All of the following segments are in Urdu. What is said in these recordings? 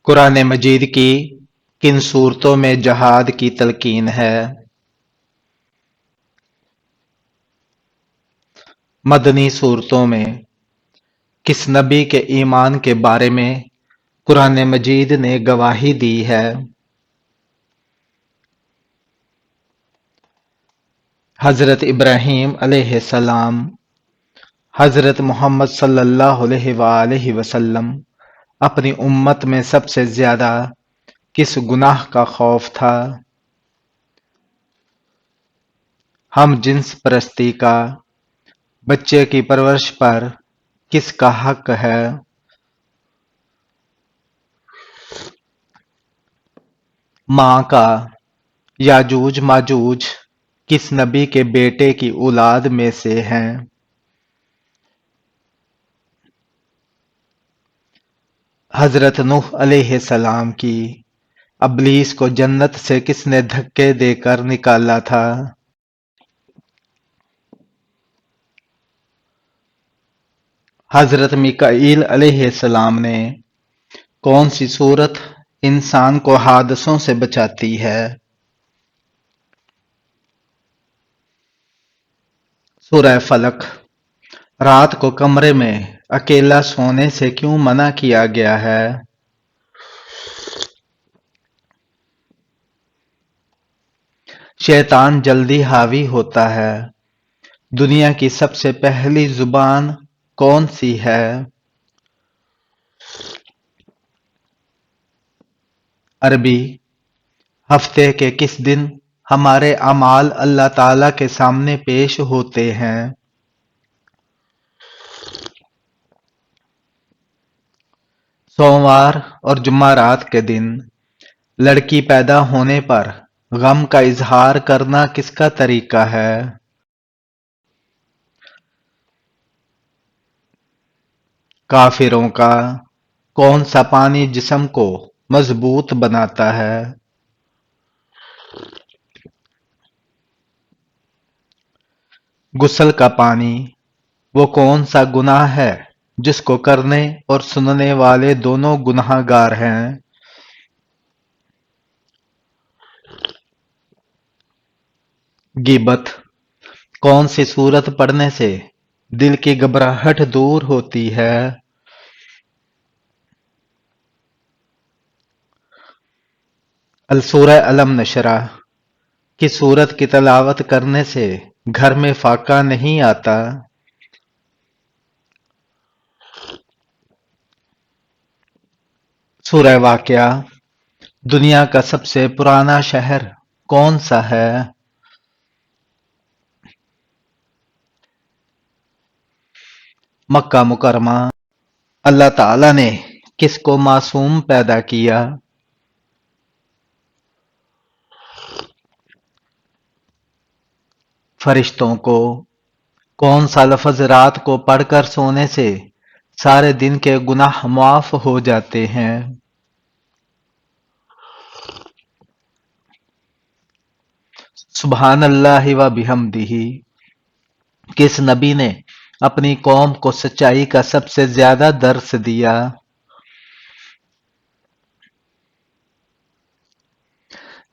قرآن مجید کی کن صورتوں میں جہاد کی تلقین ہے؟ مدنی صورتوں میں کس نبی کے ایمان کے بارے میں قرآن مجید نے گواہی دی ہے؟ حضرت ابراہیم علیہ السلام، حضرت محمد صلی اللہ علیہ وآلہ وسلم اپنی امت میں سب سے زیادہ کس گناہ کا خوف تھا؟ ہم جنس پرستی کا بچے کی پرورش پر کس کا حق ہے؟ ماں کا۔ یاجوج ماجوج کس نبی کے بیٹے کی اولاد میں سے ہیں؟ حضرت نوح علیہ السلام کی ابلیس کو جنت سے کس نے دھکے دے کر نکالا تھا؟ حضرت میکائیل علیہ السلام نے کون سی صورت انسان کو حادثوں سے بچاتی ہے؟ سورہ فلق۔ رات کو کمرے میں اکیلا سونے سے کیوں منع کیا گیا ہے؟ شیطان جلدی حاوی ہوتا ہے۔ دنیا کی سب سے پہلی زبان کون سی ہے؟ عربی۔ ہفتے کے کس دن ہمارے اعمال اللہ تعالی کے سامنے پیش ہوتے ہیں؟ سوموار اور جمعرات کے دن۔ لڑکی پیدا ہونے پر غم کا اظہار کرنا کس کا طریقہ ہے؟ کافروں کا۔ کون سا پانی جسم کو مضبوط بناتا ہے؟ غسل کا پانی۔ وہ کون سا گناہ ہے جس کو کرنے اور سننے والے دونوں گناہ گار ہیں؟ غیبت۔ کون سی صورت پڑھنے سے دل کی گھبراہٹ دور ہوتی ہے؟ السورہ علم نشرہ۔ کس صورت کی تلاوت کرنے سے گھر میں فاقہ نہیں آتا؟ سورہ واقعہ۔ دنیا کا سب سے پرانا شہر کون سا ہے؟ مکہ مکرمہ۔ اللہ تعالی نے کس کو معصوم پیدا کیا؟ فرشتوں کو۔ کون سا لفظ رات کو پڑھ کر سونے سے سارے دن کے گناہ معاف ہو جاتے ہیں؟ سبحان اللہ و بحمدہ۔ کس نبی نے اپنی قوم کو سچائی کا سب سے زیادہ درس دیا؟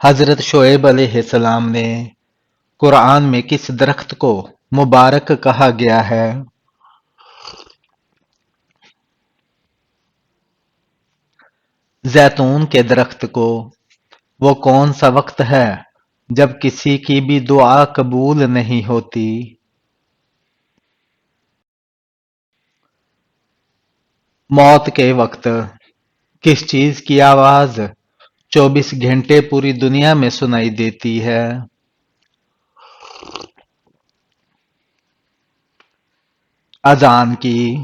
حضرت شعیب علیہ السلام نے قرآن میں کس درخت کو مبارک کہا گیا ہے؟ زیتون کے درخت کو۔ وہ کون سا وقت ہے جب کسی کی بھی دعا قبول نہیں ہوتی؟ موت کے وقت۔ کس چیز کی آواز 24 گھنٹے پوری دنیا میں سنائی دیتی ہے؟ اذان کی۔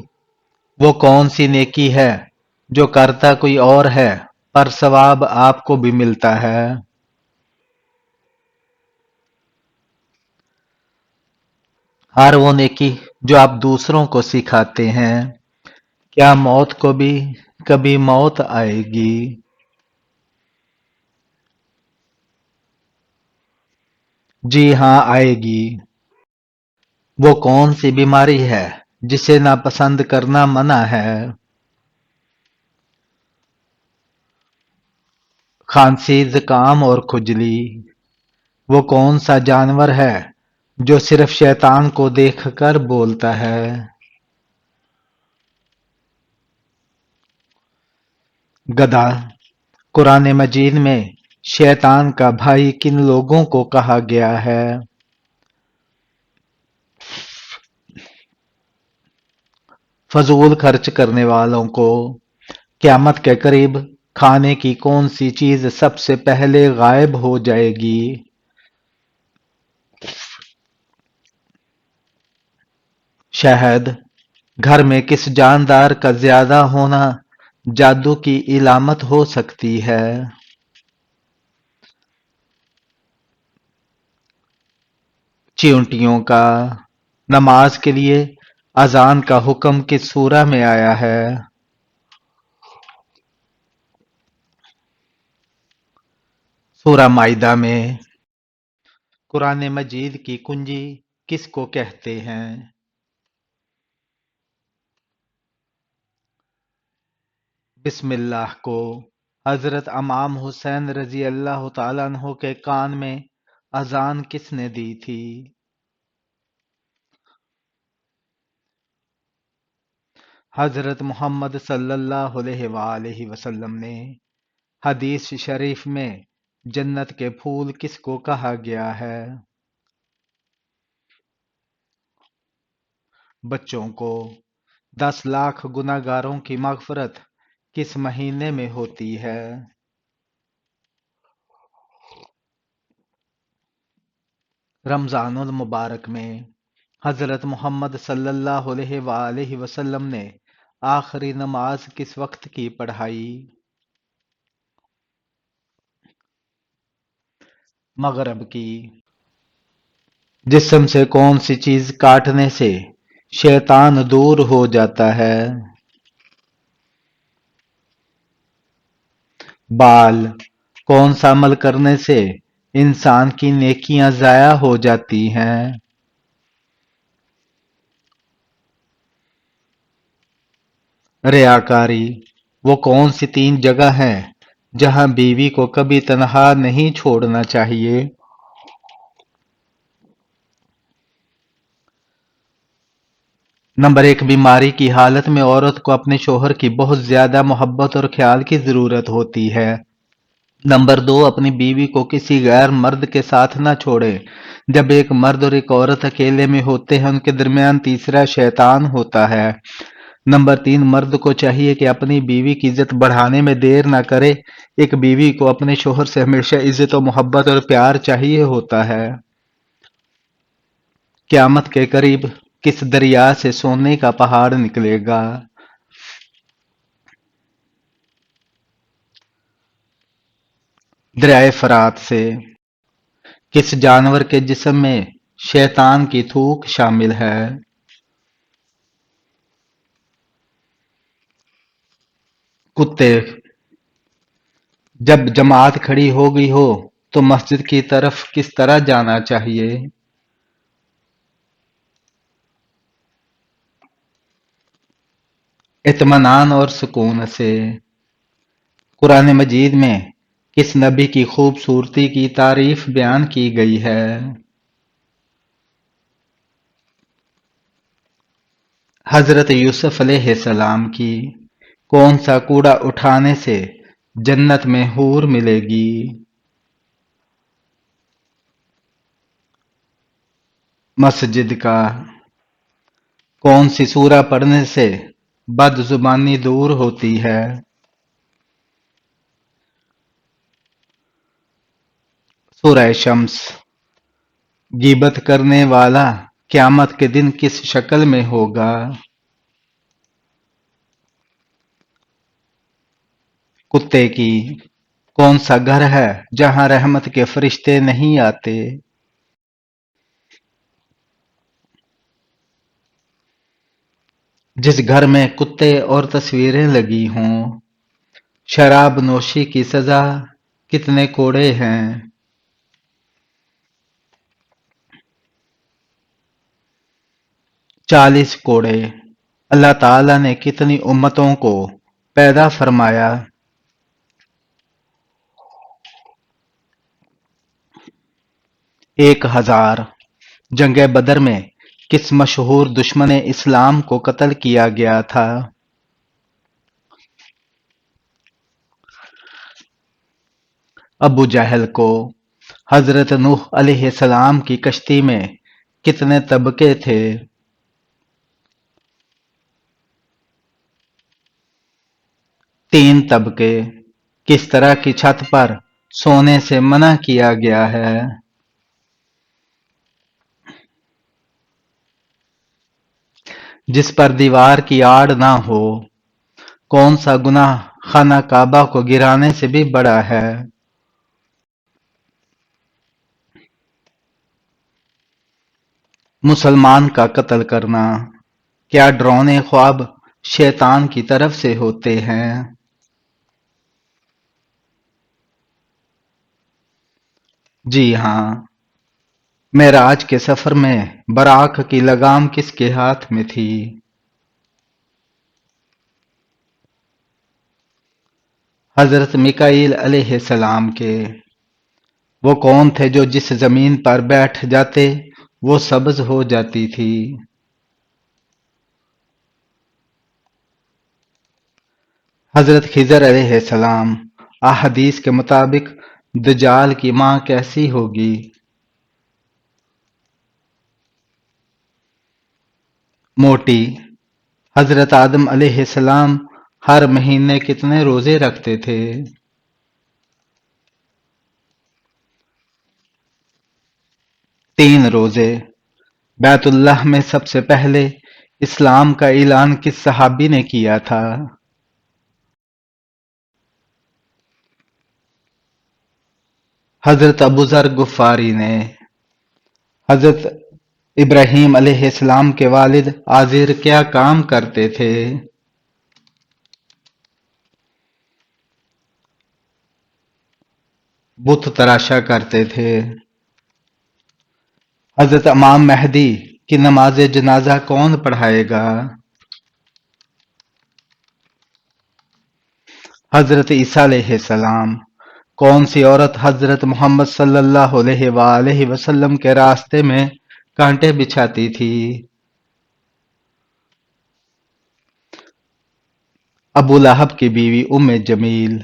وہ کون سی نیکی ہے جو کرتا کوئی اور ہے پر ثواب آپ کو بھی ملتا ہے؟ ہر وہ نیکی جو آپ دوسروں کو سکھاتے ہیں۔ کیا موت کو بھی کبھی موت آئے گی؟ جی ہاں آئے گی۔ وہ کون سی بیماری ہے جسے ناپسند کرنا منع ہے؟ کھانسی زکام اور کھجلی۔ وہ کون سا جانور ہے جو صرف شیطان کو دیکھ کر بولتا ہے؟ گدھا۔ قرآن مجید میں شیطان کا بھائی کن لوگوں کو کہا گیا ہے؟ فضول خرچ کرنے والوں کو۔ قیامت کے قریب کھانے کی کون سی چیز سب سے پہلے غائب ہو جائے گی؟ شہد۔ گھر میں کس جاندار کا زیادہ ہونا جادو کی علامت ہو سکتی ہے؟ چیونٹیوں کا۔ نماز کے لیے اذان کا حکم کس سورہ میں آیا ہے؟ سورہ مائدہ میں۔ قرآن مجید کی کنجی کس کو کہتے ہیں؟ بسم اللہ کو۔ حضرت امام حسین رضی اللہ تعالیٰ عنہ کے کان میں اذان کس نے دی تھی؟ حضرت محمد صلی اللہ علیہ وآلہ وسلم نے حدیث شریف میں جنت کے پھول کس کو کہا گیا ہے؟ بچوں کو۔ 10 لاکھ گناہگاروں کی مغفرت کس مہینے میں ہوتی ہے؟ رمضان المبارک میں۔ حضرت محمد صلی اللہ علیہ وآلہ وسلم نے آخری نماز کس وقت کی پڑھائی؟ مغرب کی۔ جسم سے کون سی چیز کاٹنے سے شیطان دور ہو جاتا ہے؟ بال۔ کون سا عمل کرنے سے انسان کی نیکیاں ضائع ہو جاتی ہیں؟ ریاکاری۔ وہ کون سی 3 جگہ ہیں جہاں بیوی کو کبھی تنہا نہیں چھوڑنا چاہیے؟ نمبر 1، بیماری کی حالت میں عورت کو اپنے شوہر کی بہت زیادہ محبت اور خیال کی ضرورت ہوتی ہے۔ نمبر 2، اپنی بیوی کو کسی غیر مرد کے ساتھ نہ چھوڑے۔ جب ایک مرد اور ایک عورت اکیلے میں ہوتے ہیں ان کے درمیان تیسرا شیطان ہوتا ہے۔ نمبر 3، مرد کو چاہیے کہ اپنی بیوی کی عزت بڑھانے میں دیر نہ کرے۔ ایک بیوی کو اپنے شوہر سے ہمیشہ عزت و محبت اور پیار چاہیے ہوتا ہے۔ قیامت کے قریب کس دریا سے سونے کا پہاڑ نکلے گا؟ دریائے فرات سے۔ کس جانور کے جسم میں شیطان کی تھوک شامل ہے؟ کتے۔ جب جماعت کھڑی ہو گئی ہو تو مسجد کی طرف کس طرح جانا چاہیے؟ اطمینان اور سکون سے۔ قرآن مجید میں کس نبی کی خوبصورتی کی تعریف بیان کی گئی ہے؟ حضرت یوسف علیہ السلام کی۔ کون سا کوڑا اٹھانے سے جنت میں حور ملے گی؟ مسجد کا۔ کون سی سورہ پڑھنے سے بد زبانی دور ہوتی ہے؟ سورہ شمس۔ غیبت کرنے والا قیامت کے دن کس شکل میں ہوگا؟ کتے کی۔ کون سا گھر ہے جہاں رحمت کے فرشتے نہیں آتے؟ جس گھر میں کتے اور تصویریں لگی ہوں۔ شراب نوشی کی سزا کتنے کوڑے ہیں؟ 40 کوڑے۔ اللہ تعالیٰ نے کتنی امتوں کو پیدا فرمایا؟ 1000 جنگ بدر میں کس مشہور دشمن اسلام کو قتل کیا گیا تھا؟ ابو جہل کو۔ حضرت نوح علیہ السلام کی کشتی میں کتنے طبقے تھے؟ 3 طبقے۔ کس طرح کی چھت پر سونے سے منع کیا گیا ہے؟ جس پر دیوار کی آڑ نہ ہو۔ کون سا گناہ خانہ کعبہ کو گرانے سے بھی بڑا ہے؟ مسلمان کا قتل کرنا۔ کیا ڈراؤنے خواب شیطان کی طرف سے ہوتے ہیں؟ جی ہاں۔ معراج کے سفر میں براق کی لگام کس کے ہاتھ میں تھی؟ حضرت میکائیل علیہ السلام کے۔ وہ کون تھے جو جس زمین پر بیٹھ جاتے وہ سبز ہو جاتی تھی؟ حضرت خضر علیہ السلام۔ احادیث کے مطابق دجال کی ماں کیسی ہوگی؟ موٹی۔ حضرت آدم علیہ السلام ہر مہینے کتنے روزے رکھتے تھے؟ 3 روزے۔ بیت اللہ میں سب سے پہلے اسلام کا اعلان کس صحابی نے کیا تھا؟ حضرت ابو ذر غفاری نے۔ حضرت ابراہیم علیہ السلام کے والد آزر کیا کام کرتے تھے؟ بت تراشا کرتے تھے۔ حضرت امام مہدی کی نماز جنازہ کون پڑھائے گا؟ حضرت عیسیٰ علیہ السلام۔ کون سی عورت حضرت محمد صلی اللہ علیہ وآلہ وسلم کے راستے میں کانٹے بچھاتی تھی؟ ابو لہب کی بیوی ام جمیل۔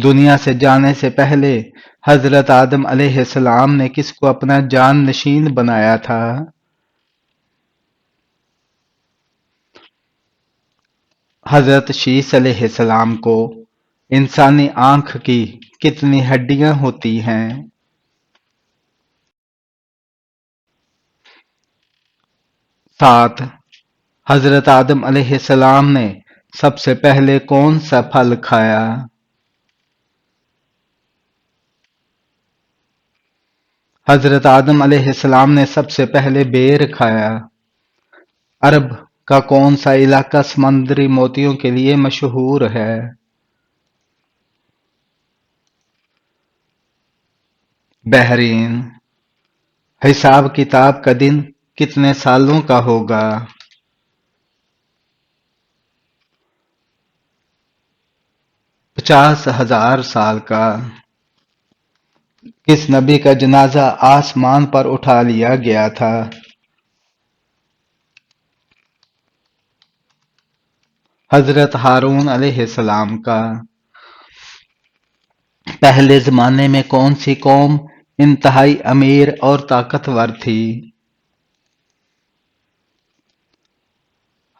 دنیا سے جانے سے پہلے حضرت آدم علیہ السلام نے کس کو اپنا جان نشین بنایا تھا؟ حضرت شیس علیہ السلام کو۔ انسانی آنکھ کی کتنی ہڈیاں ہوتی ہیں؟ 7۔ حضرت آدم علیہ السلام نے سب سے پہلے کون سا پھل کھایا؟ حضرت آدم علیہ السلام نے سب سے پہلے بیر کھایا۔ عرب کا کون سا علاقہ سمندری موتیوں کے لیے مشہور ہے؟ بحرین۔ حساب کتاب کا دن کتنے سالوں کا ہوگا؟ 50,000 سال کا۔ کس نبی کا جنازہ آسمان پر اٹھا لیا گیا تھا؟ حضرت ہارون علیہ السلام کا۔ پہلے زمانے میں کون سی قوم انتہائی امیر اور طاقتور تھی؟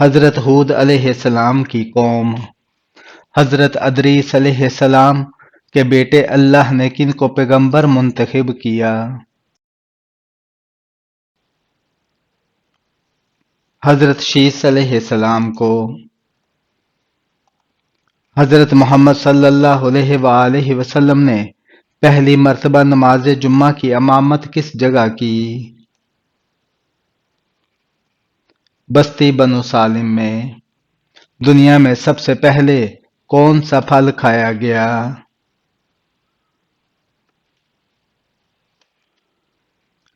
حضرت ہود علیہ السلام کی قوم۔ حضرت ادریس علیہ السلام کے بیٹے اللہ نے کن کو پیغمبر منتخب کیا؟ حضرت شیس علیہ السلام کو۔ حضرت محمد صلی اللہ علیہ وآلہ وسلم نے پہلی مرتبہ نماز جمعہ کی امامت کس جگہ کی؟ بستی بنو سالم میں۔ دنیا میں سب سے پہلے کون سا پھل کھایا گیا؟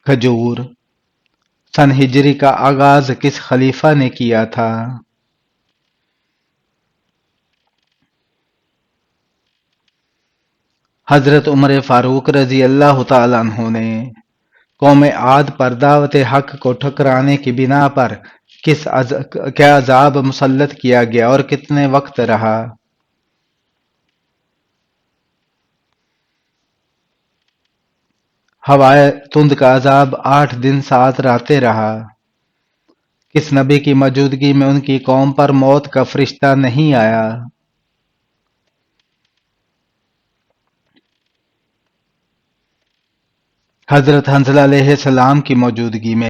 کھجور۔ سن ہجری کا آغاز کس خلیفہ نے کیا تھا؟ حضرت عمر فاروق رضی اللہ تعالیٰ عنہ نے۔ قوم عاد پر دعوت حق کو ٹھکرانے کی بنا پر کیا عذاب مسلط کیا گیا اور کتنے وقت رہا؟ ہوائے تند کا عذاب 8 دن 7 راتیں رہا۔ کس نبی کی موجودگی میں ان کی قوم پر موت کا فرشتہ نہیں آیا؟ حضرت حنظلہ علیہ السلام کی موجودگی میں۔